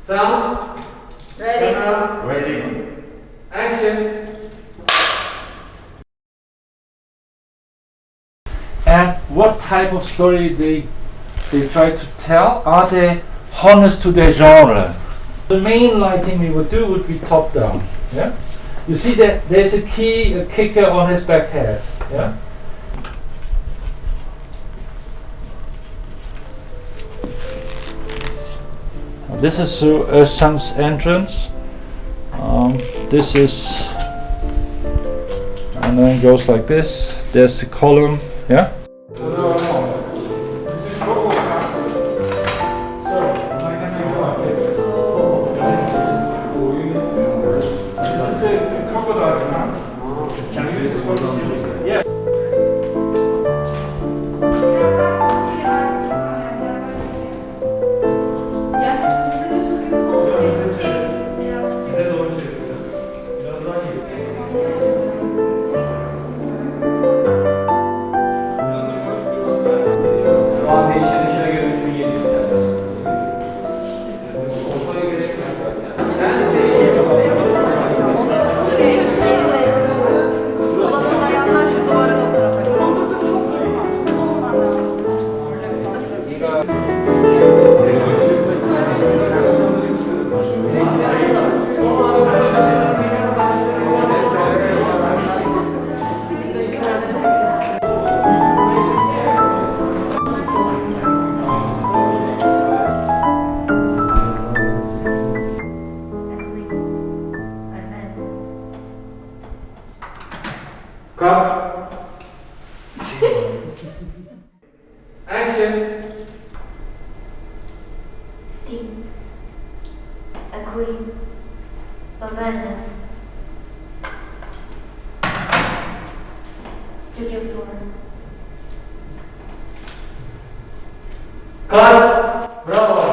Sound. Ready. Camera. Ready. Action. And what type of story they try to tell? Are they honest to their genre? The main lighting we would do would be top down. Yeah. You see that there's a kicker on his back head. Yeah. This is Özcan's entrance. This is, and then it goes like this. There's the column. Yeah. Action. Scene. A queen. Havana. Studio floor. Cut. Bravo.